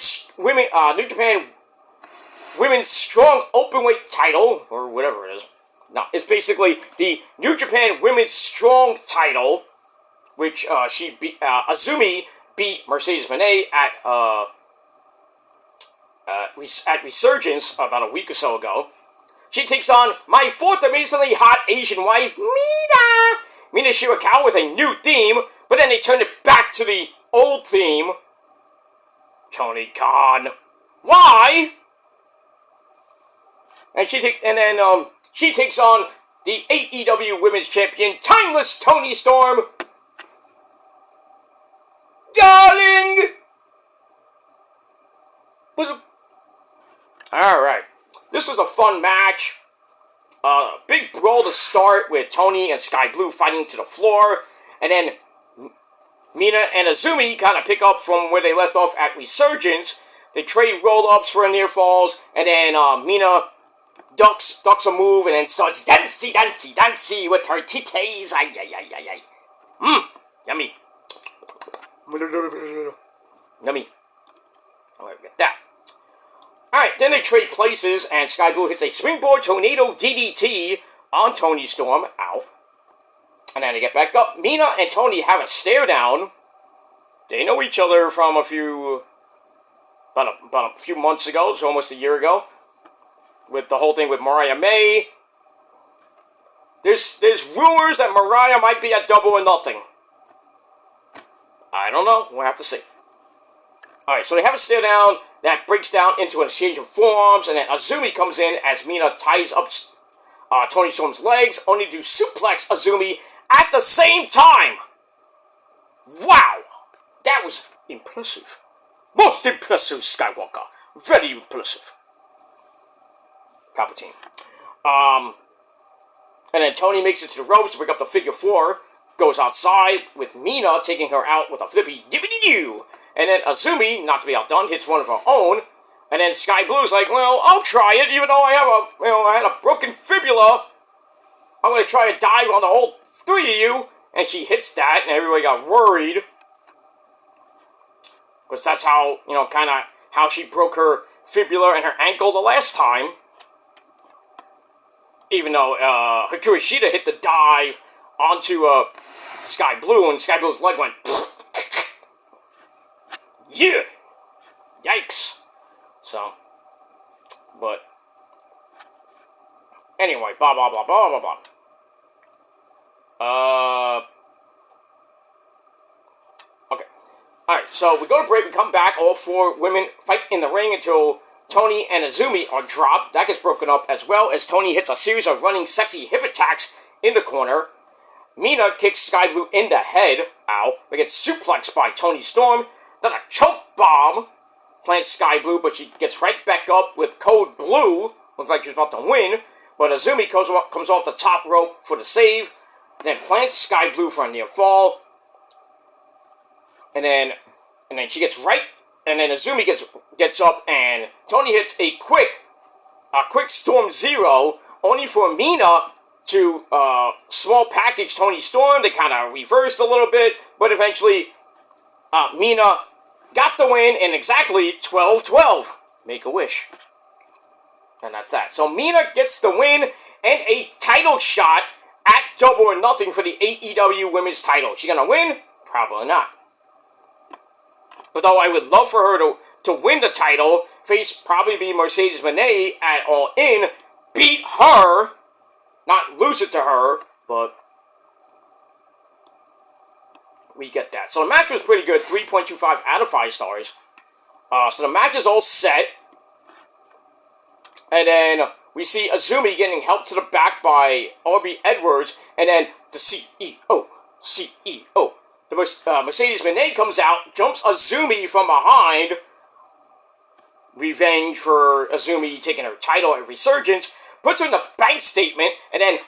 Women's Strong Openweight title, or whatever it is. No, it's basically the New Japan Women's Strong title, which Azumi beat Mercedes Moné at Resurgence about a week or so ago. She takes on my fourth amazingly hot Asian wife, Mina Shirakawa, with a new theme, but then they turned it back to the old theme. Tony Khan. Why? And she takes on the AEW Women's Champion, Timeless Toni Storm. Darling! Alright. This was a fun match. Big brawl to start with Tony and Sky Blue fighting to the floor. And then Mina and Azumi kind of pick up from where they left off at Resurgence. They trade roll-ups for near falls. And then Mina ducks a move and then starts dancey with her titties. Ay. Yummy. Yummy. Alright, get that. Alright, then they trade places, and Sky Blue hits a springboard tornado DDT on Toni Storm. Ow. And then they get back up. Mina and Tony have a stare down. They know each other from about a few months ago, so almost a year ago. With the whole thing with Mariah May. There's rumors that Mariah might be at Double or Nothing. I don't know. We'll have to see. Alright, so they have a stare down that breaks down into an exchange of forearms, and then Azumi comes in as Mina ties up Toni Storm's legs, only to suplex Azumi at the same time. Wow! That was impressive. Most impressive, Skywalker. Very impressive. Palpatine. And then Toni makes it to the ropes to break up the figure 4. Goes outside with Mina taking her out with a flippy dippity-doo. And then Azumi, not to be outdone, hits one of her own. And then Sky Blue's like, well, I'll try it, even though I had a broken fibula. I'm gonna try a dive on the whole 3 of you. And she hits that, and everybody got worried. Because that's how, kind of how she broke her fibula and her ankle the last time. Even though Hikaru Shida hit the dive onto Sky Blue, and Sky Blue's leg went, yeah! Yikes! So, but, anyway, blah, blah, blah, blah, blah, blah. Okay. Alright, so we go to break, we come back, all 4 women fight in the ring until Toni and Azumi are dropped. That gets broken up as well as Toni hits a series of running sexy hip attacks in the corner. Mina kicks Sky Blue in the head. Ow. They get suplexed by Toni Storm. Then a choke bomb. Plants Sky Blue, but she gets right back up with Code Blue. Looks like she's about to win. But Azumi comes off the top rope for the save. Then plants Sky Blue for a near fall. And then she gets right. And then Azumi gets up and Toni hits a quick Storm Zero, only for Mina to small package Toni Storm. They kind of reversed a little bit, but eventually Mina got the win in exactly 12-12. Make a wish. And that's that. So Mina gets the win and a title shot at Double or Nothing for the AEW Women's title. Is she going to win? Probably not. But though I would love for her to win the title, face probably be Mercedes Moné at All In, beat her, not lose it to her, but we get that. So the match was pretty good, 3.25 out of 5 stars. So the match is all set. And then we see Azumi getting helped to the back by Aubrey Edwards, and then the CEO. The Mercedes Moné comes out, jumps Azumi from behind. Revenge for Azumi taking her title at Resurgence. Puts her in the bank statement, and then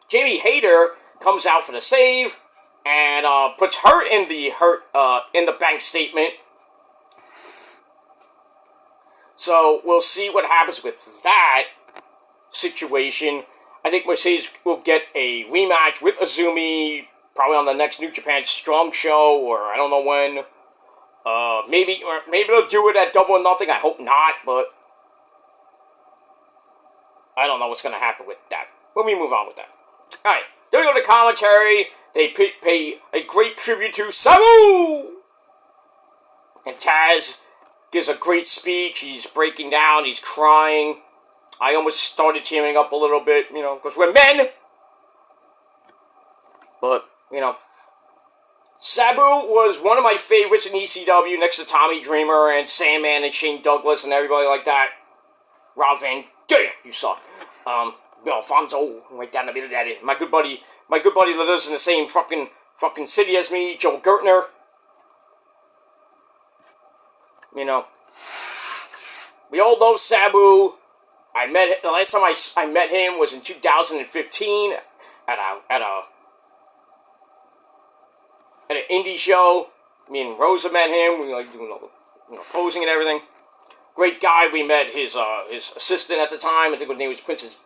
Jamie Hayter comes out for the save and puts her in the bank statement. So we'll see what happens with that situation. I think Mercedes will get a rematch with Azumi, probably on the next New Japan Strong show, or I don't know when. Maybe they'll do it at Double or Nothing. I hope not, but I don't know what's going to happen with that. Let me move on with that. Alright, then we go to commentary. They pay a great tribute to Sabu! And Taz gives a great speech. He's breaking down. He's crying. I almost started tearing up a little bit, because we're men. But, Sabu was one of my favorites in ECW next to Tommy Dreamer and Sandman and Shane Douglas and everybody like that. Rob Van Dam, you suck. Alfonso, right down the middle of that. My good buddy that lives in the same fucking city as me, Joe Gertner. We all love Sabu. The last time I met him was in 2015 at an indie show. Me and Rosa met him. We like doing posing and everything. Great guy. We met his assistant at the time. I think her name was Princess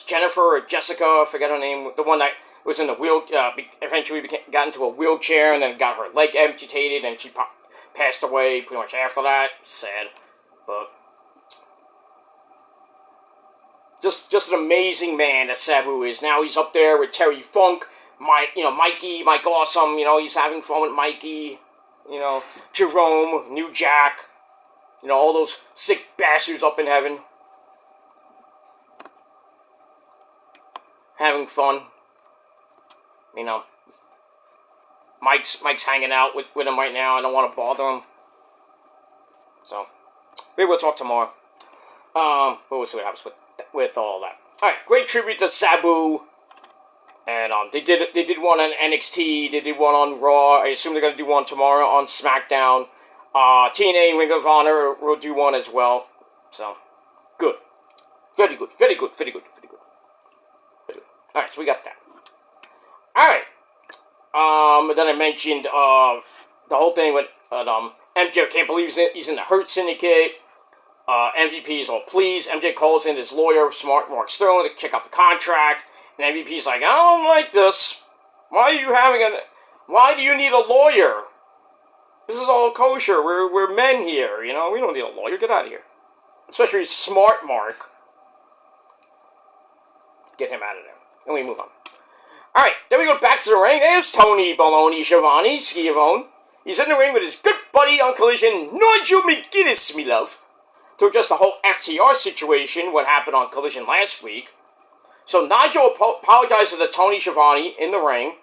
Jennifer or Jessica. I forget her name. The one that was in the eventually got into a wheelchair and then got her leg amputated and she passed away pretty much after that. Sad, but just an amazing man that Sabu is. Now he's up there with Terry Funk, Mikey, Mike Awesome. He's having fun with Mikey. Jerome, New Jack. All those sick bastards up in heaven. Having fun. Mike's hanging out with him right now. I don't want to bother him. So, maybe we'll talk tomorrow. But we'll see what happens with all that. Alright, great tribute to Sabu. And they did one on NXT. They did one on Raw. I assume they're going to do one tomorrow on SmackDown. TNA Ring of Honor will do one as well. So, good. Very good. Very good. Very good. Very good. Very good. Alright, so we got that. Alright. Then I mentioned the whole thing with MJ can't believe he's in the Hurt Syndicate. MVP is all pleased. MJ calls in his lawyer, Smart Mark Sterling, to check out the contract. And MVP's like, I don't like this. Why do you need a lawyer? This is all kosher. We're men here, We don't need a lawyer. Get out of here. Especially Smart Mark. Get him out of there. And we move on. Alright, then we go back to the ring. There's Tony Baloney Schiavone. He's in the ring with his good buddy on Collision, Nigel McGuinness, me love, to address the whole FTR situation, what happened on Collision last week. So Nigel apologizes to Tony Schiavone in the ring.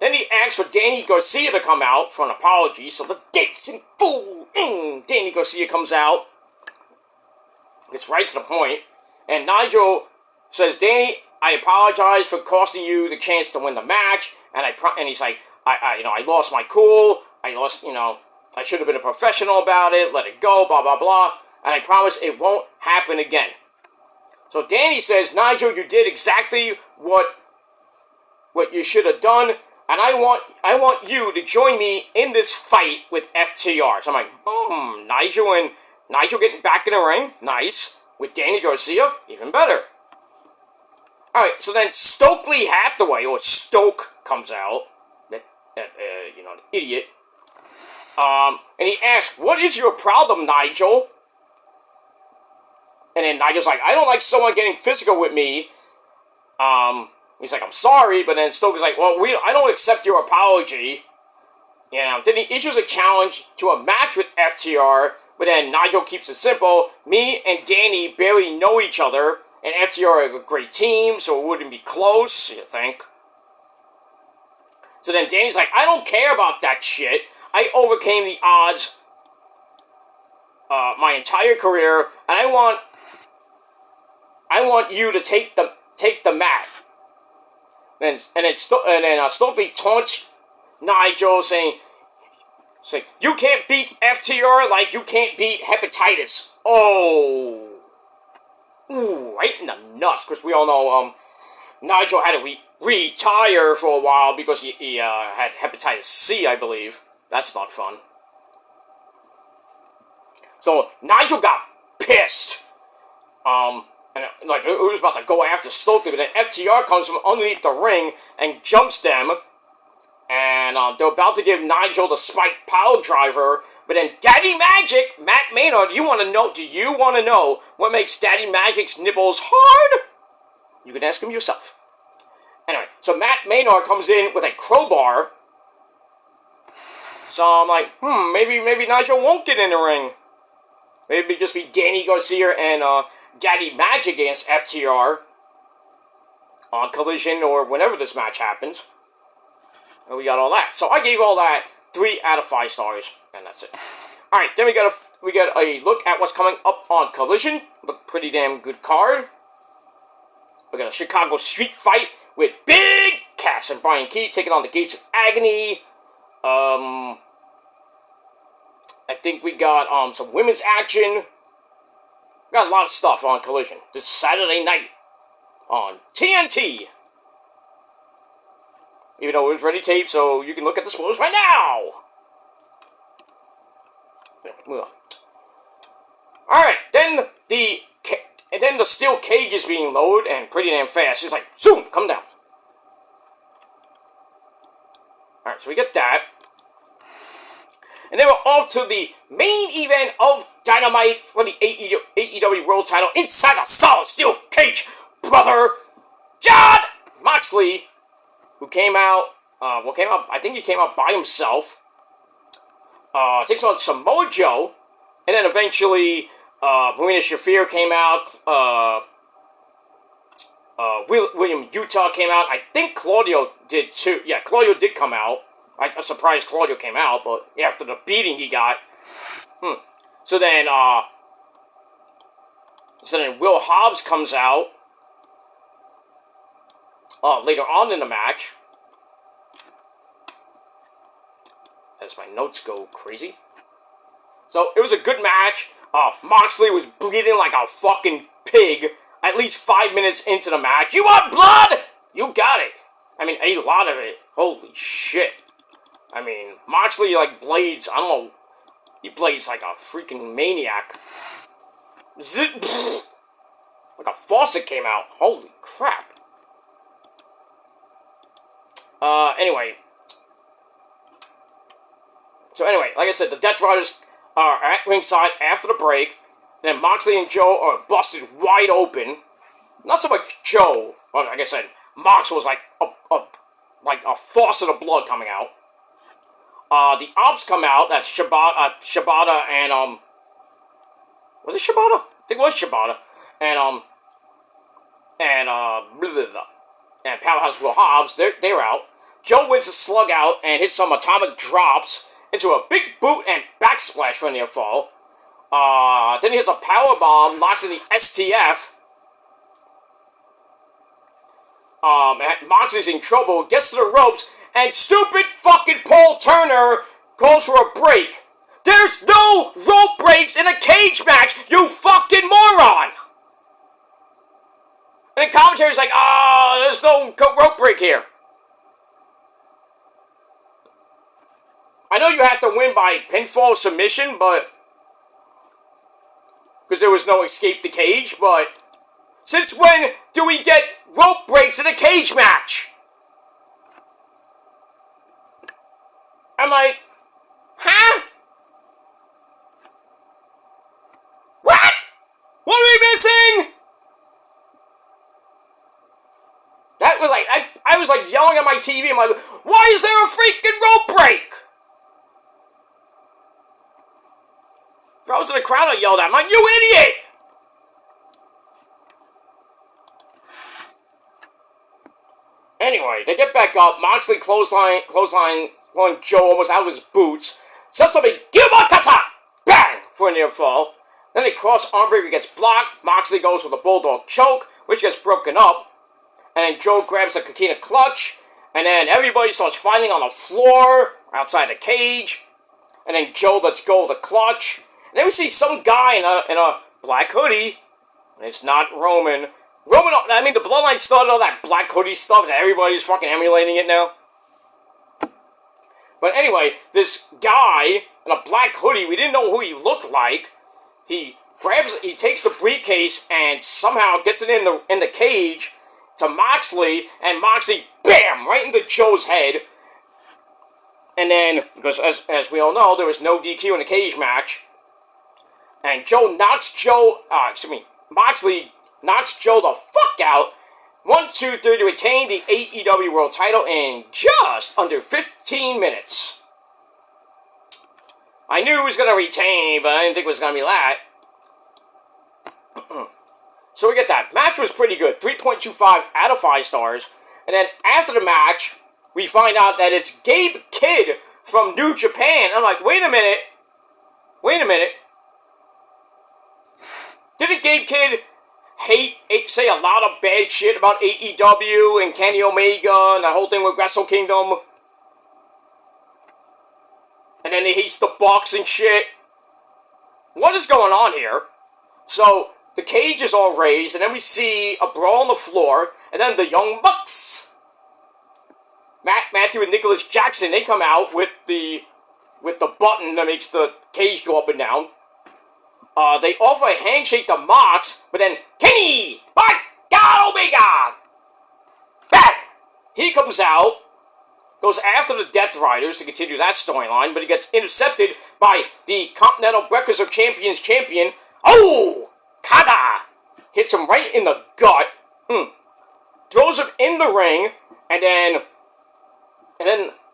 Then he asks for Danny Garcia to come out for an apology. So the dancing fool, Danny Garcia comes out. It's right to the point. And Nigel says, Danny, I apologize for costing you the chance to win the match, and he's like, I lost my cool, I should have been a professional about it, let it go, blah, blah, blah, and I promise it won't happen again. So Danny says, Nigel, you did exactly what you should have done, and I want you to join me in this fight with FTR. So I'm like, Nigel getting back in the ring, nice. With Danny Garcia, even better. Alright, so then Stokely Hathaway, or Stoke, comes out, an idiot, and he asks, what is your problem, Nigel? And then Nigel's like, I don't like someone getting physical with me. He's like, I'm sorry, but then Stokely's like, well, I don't accept your apology. Then he issues a challenge to a match with FTR, but then Nigel keeps it simple. Me and Danny barely know each other, and FTR are a great team, so it wouldn't be close, you think. So then Danny's like, I don't care about that shit. I overcame the odds my entire career, and I want you to take the mat. And then Stokely taunts Nigel, saying, you can't beat FTR like you can't beat hepatitis. Oh. Ooh, right in the nuts, because we all know, Nigel had to retire for a while because he had hepatitis C, I believe. That's not fun. So, Nigel got pissed. And, it was about to go after Stokely, but then FTR comes from underneath the ring and jumps them. And they're about to give Nigel the spike pile driver, but then Daddy Magic, Matt Maynard, do you want to know what makes Daddy Magic's nipples hard? You can ask him yourself. Anyway, so Matt Maynard comes in with a crowbar. So I'm like, maybe Nigel won't get in the ring. Maybe it'd just be Danny Garcia and Daddy Magic against FTR on Collision or whenever this match happens. And we got all that. So I gave all that 3 out of 5 stars, and that's it. Alright, then we got a look at what's coming up on Collision. Look, pretty damn good card. We got a Chicago street fight with Big Cass and Brian Keith taking on the Gates of Agony. I think we got some women's action. We got a lot of stuff on Collision this Saturday night on TNT. Even though it was ready taped, so you can look at the spoilers right now! Move on. Alright, then the steel cage is being lowered, and pretty damn fast. It's like, zoom, come down. Alright, so we get that. And then we're off to the main event of Dynamite for the AEW World Title inside a solid steel cage. Brother Jon Moxley, who came out, I think he came out by himself, takes on Samoa Joe, and then eventually, Marina Shafir came out, William Utah came out, I think Claudio did too. Yeah, Claudio did come out. I'm surprised Claudio came out, but after the beating he got. So then Will Hobbs comes out, later on in the match. As my notes go crazy. So, it was a good match. Moxley was bleeding like a fucking pig at least 5 minutes into the match. You want blood? You got it. I mean, a lot of it. Holy shit. I mean, Moxley, blades, I don't know, he blades like a freaking maniac. Zip, like a faucet came out. Holy crap. Anyway. So anyway, like I said, the Death Riders are at ringside after the break. And then Moxley and Joe are busted wide open. Not so much Joe, but like I said, Mox was like a faucet of blood coming out. The Ops come out. That's Shibata and was it Shibata? I think it was Shibata. And Powerhouse Will Hobbs. They're out. Joe wins a slug out and hits some atomic drops into a big boot and backsplash for a near fall. Then he has a power bomb, knocks in the STF. Moxley's in trouble, gets to the ropes, and stupid fucking Paul Turner calls for a break. There's no rope breaks in a cage match, you fucking moron! And the commentary's like, there's no rope break here. I know you have to win by pinfall submission, but... because there was no escape the cage, but... since when do we get rope breaks in a cage match? I'm like, huh? What? What are we missing? That was like, I was like yelling at my TV. I'm like, why is there a freaking rope break? If I was in the crowd, I yelled at him, I'm like, you idiot! Anyway, they get back up. Moxley clothesline Joe almost out of his boots. Sets up a Gilbert-Kata! Bang! For a near fall. Then a cross armbreaker gets blocked. Moxley goes with a bulldog choke, which gets broken up. And then Joe grabs a Coquina clutch. And then everybody starts fighting on the floor outside the cage. And then Joe lets go of the clutch. And then we see some guy in a black hoodie. And it's not Roman. I mean, the Bloodline started all that black hoodie stuff, and everybody's fucking emulating it now. But anyway, this guy in a black hoodie, we didn't know who he looked like. He takes the briefcase and somehow gets it in the cage to Moxley, and Moxley, bam, right into Joe's head. And then, because as we all know, there was no DQ in the cage match, and Moxley knocks Joe the fuck out. 1, 2, 3 to retain the AEW World title in just under 15 minutes. I knew he was going to retain, but I didn't think it was going to be that. So we get that. Match was pretty good. 3.25 out of 5 stars. And then after the match, we find out that it's Gabe Kidd from New Japan. I'm like, wait a minute. Didn't Gabe Kidd say a lot of bad shit about AEW and Kenny Omega and that whole thing with Wrestle Kingdom? And then he hates the Bucks and shit. What is going on here? So, the cage is all raised, and then we see a brawl on the floor, and then the Young Bucks, Matthew and Nicholas Jackson, they come out with the button that makes the cage go up and down. They offer a handshake to Mox, but then Kenny, by God Omega, bang! He comes out, goes after the Death Riders to continue that storyline, but he gets intercepted by the Continental Breakfast of Champions champion, Kada! Hits him right in the gut, throws him in the ring, and then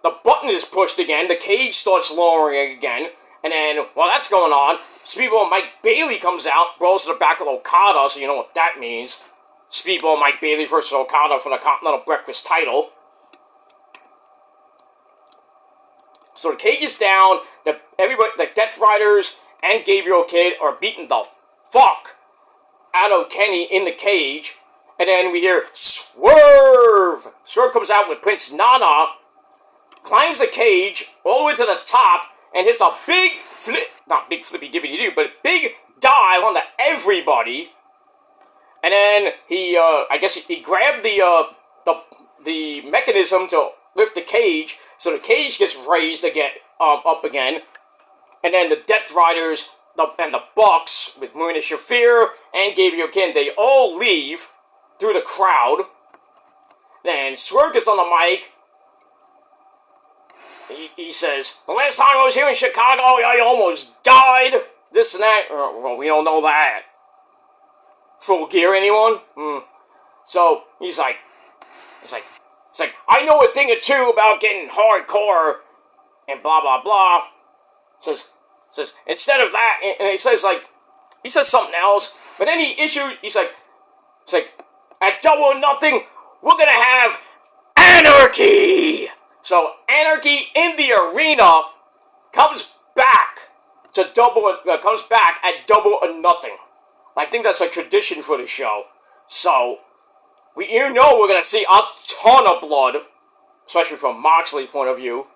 the button is pushed again, the cage starts lowering again, and then, while that's going on, Speedball Mike Bailey comes out, rolls to the back of Okada, so you know what that means. Speedball Mike Bailey versus Okada for the Continental Breakfast title. So the cage is down, the Death Riders and Gabriel Kidd are beating the fuck out of Kenny in the cage. And then we hear Swerve! Swerve comes out with Prince Nana, climbs the cage all the way to the top, and hits a big flip, not big flippy dippity doo, but big dive onto everybody. And then he grabbed the mechanism to lift the cage, so the cage gets raised again, up again. And then the Death Riders and the Bucks with Marina Shafir and Gabriel Kidd, they all leave through the crowd. Then Swerve gets on the mic. He says, the last time I was here in Chicago, I almost died. This and that. Well, we don't know that. Full gear, anyone? So, he's like, I know a thing or two about getting hardcore and blah, blah, blah. Says, instead of that, and he says something else, but then he's like, at Double or Nothing, we're gonna have Anarchy! So, Anarchy in the Arena comes back at Double or Nothing. I think that's a tradition for the show. So, we're going to see a ton of blood, especially from Moxley's point of view.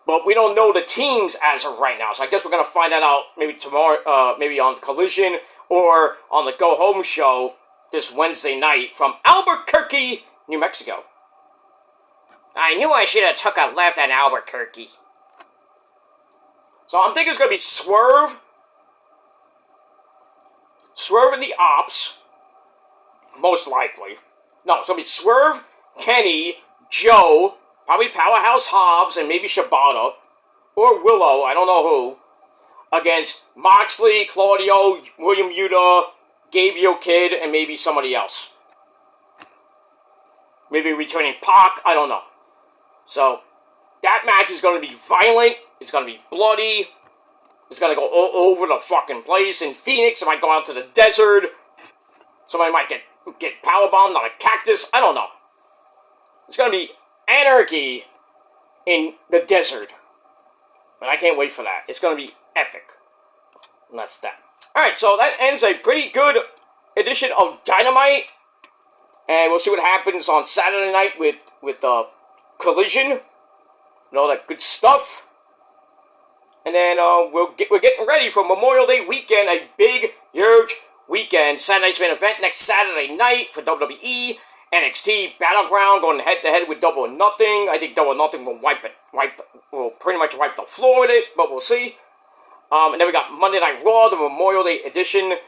But we don't know the teams as of right now, so I guess we're going to find that out maybe tomorrow, maybe on Collision or on the Go Home show this Wednesday night from Albuquerque, New Mexico. I knew I should have took a left at Albuquerque. So I'm thinking it's going to be Swerve and the Ops, most likely. No, it's going to be Swerve, Kenny, Joe, probably Powerhouse Hobbs, and maybe Shibata, or Willow, I don't know who, against Moxley, Claudio, William Yuta, Gabriel Kidd, and maybe somebody else. Maybe returning Pac, I don't know. So, that match is going to be violent, it's going to be bloody, it's going to go all over the fucking place. In Phoenix, it might go out to the desert, somebody might get powerbombed on a cactus, I don't know. It's going to be Anarchy in the desert. But I can't wait for that. It's going to be epic. And that's that. Alright, so that ends a pretty good edition of Dynamite. And we'll see what happens on Saturday night with Collision and all that good stuff. And then we're getting ready for Memorial Day weekend, a big, huge weekend. Saturday night's main event next Saturday night for WWE. NXT Battleground going head-to-head with Double or Nothing. I think Double or Nothing will will pretty much wipe the floor with it, but we'll see. And then we got Monday Night Raw, the Memorial Day edition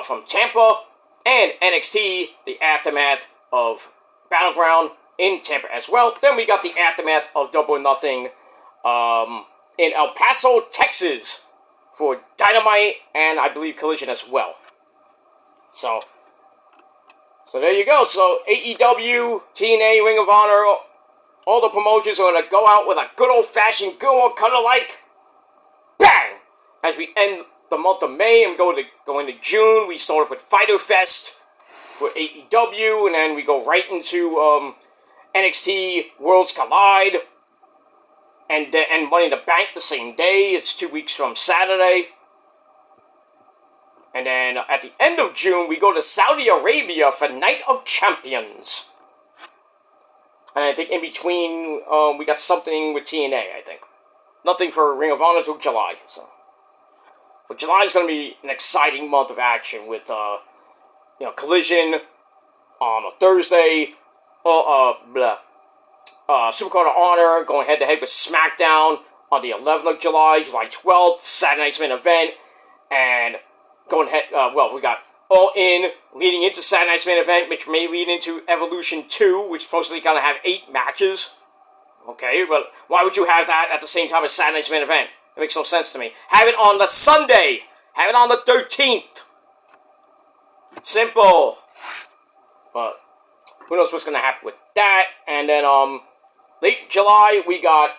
from Tampa, and NXT, the aftermath of Battleground in Tampa as well. Then we got the aftermath of Double or Nothing in El Paso, Texas for Dynamite and I believe Collision as well. So there you go. So AEW, TNA, Ring of Honor, all the promotions are going to go out with a good old-fashioned Gilmore Cutter-like bang! As we end the month of May and go into June, we start off with Fyter Fest for AEW, and then we go right into NXT Worlds Collide, and Money in the Bank the same day. It's 2 weeks from Saturday. And then at the end of June, we go to Saudi Arabia for Night of Champions. And I think in between, we got something with TNA, I think. Nothing for Ring of Honor till July. But July is going to be an exciting month of action with, Collision on a Thursday. Supercard of Honor going head-to-head with SmackDown on the 11th of July, July 12th, Saturday night's main event. And going ahead, we got All In leading into Saturday night's main event, which may lead into Evolution 2, which supposedly going to have 8 matches. Okay, but why would you have that at the same time as Saturday night's main event? It makes no sense to me. Have it on the Sunday. Have it on the 13th. Simple. But who knows what's going to happen with that. And then late July, we got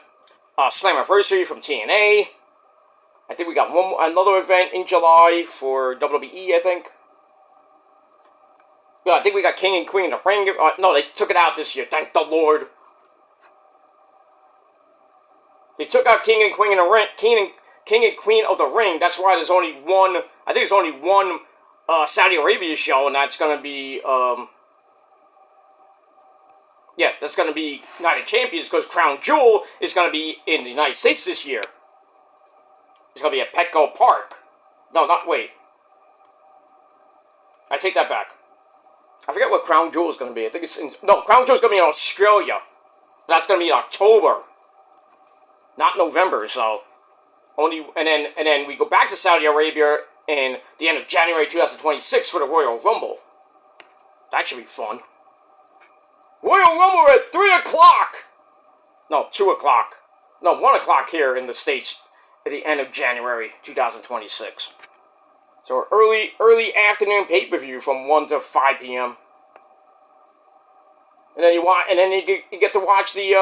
Slammiversary from TNA. I think we got another event in July for WWE, I think. Yeah, I think we got King and Queen of the Ring. No, they took it out this year, thank the Lord. They took out King and Queen of the Ring. King and Queen of the Ring. That's why there's only one. I think there's only one Saudi Arabia show, and that's gonna be that's gonna be Night of Champions because Crown Jewel is gonna be in the United States this year. It's gonna be at Petco Park. No, wait. I take that back. I forget what Crown Jewel is gonna be. I think Crown Jewel is gonna be in Australia. That's gonna be in October. Not November, so and then we go back to Saudi Arabia in the end of January 2026 for the Royal Rumble. That should be fun. Royal Rumble at 3 o'clock! No, 2 o'clock. No, 1 o'clock here in the States at the end of January 2026. So early afternoon pay-per-view from 1 to 5 p.m. And then you get to watch the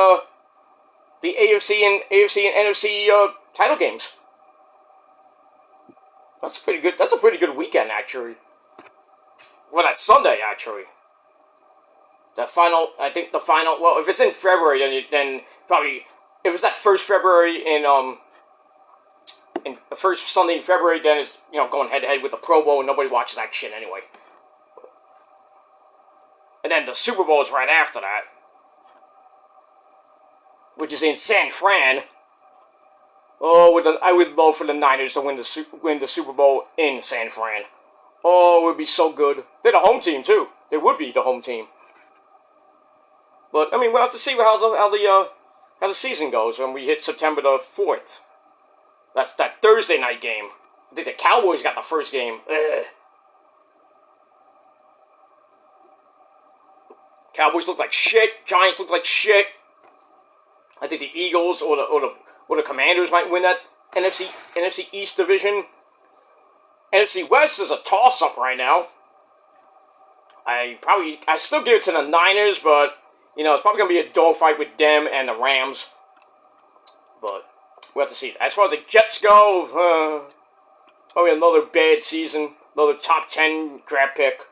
AFC and NFC title games. That's a pretty good weekend, actually. Well, that's Sunday, actually. Well, if it's in February, then probably, if it's that first February in the first Sunday in February, then it's, going head-to-head with the Pro Bowl, and nobody watches that shit anyway. And then the Super Bowl is right after that, which is in San Fran. Oh, I would love for the Niners to win the Super Bowl in San Fran. Oh, it would be so good. They're the home team too. They would be the home team. But I mean, we'll have to see how the season goes when we hit September the 4th. That's that Thursday night game. I think the Cowboys got the first game. Ugh. Cowboys look like shit. Giants look like shit. I think the Eagles or the Commanders might win that NFC East division. NFC West is a toss-up right now. I still give it to the Niners, but it's probably gonna be a dogfight with them and the Rams. But we'll have to see. As far as the Jets go, probably another bad season, another top 10 draft pick.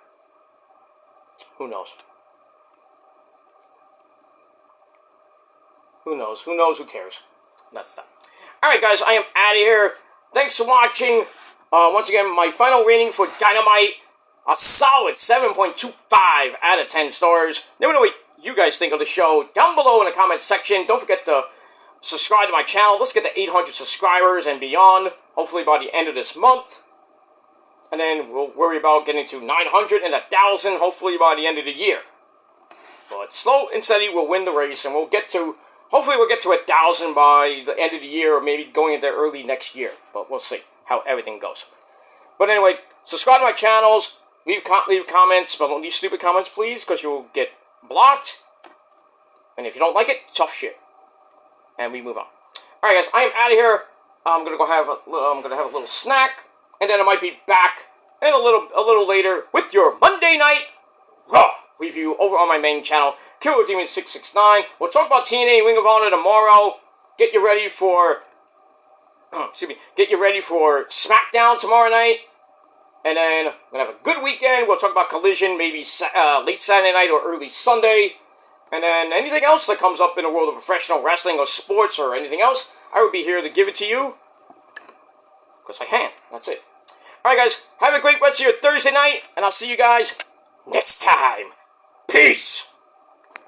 Who knows? Who knows? Who knows? Who cares? That's that. Alright, guys, I am out of here. Thanks for watching. Once again, my final rating for Dynamite, a solid 7.25 out of 10 stars. Let me know what you guys think of the show down below in the comments section. Don't forget to subscribe to my channel. Let's get to 800 subscribers and beyond, hopefully by the end of this month. And then we'll worry about getting to 900 and 1,000, hopefully by the end of the year. But slow and steady will win the race, and hopefully we'll get to 1,000 by the end of the year, or maybe going into early next year. But we'll see how everything goes. But anyway, subscribe to my channels, leave comments, but don't leave stupid comments, please, because you'll get blocked. And if you don't like it, tough shit. And we move on. Alright, guys, I am out of here. I'm gonna have a little snack, and then I might be back a little later with your Monday Night Raw review over on my main channel, Killer Demon 669. We'll talk about TNA Ring of Honor tomorrow. Get you ready for SmackDown tomorrow night. And then we're gonna have a good weekend. We'll talk about Collision maybe late Saturday night or early Sunday. And then anything else that comes up in the world of professional wrestling or sports or anything else, I will be here to give it to you. Because I can. That's it. Alright, guys. Have a great rest of your Thursday night. And I'll see you guys next time. Peace!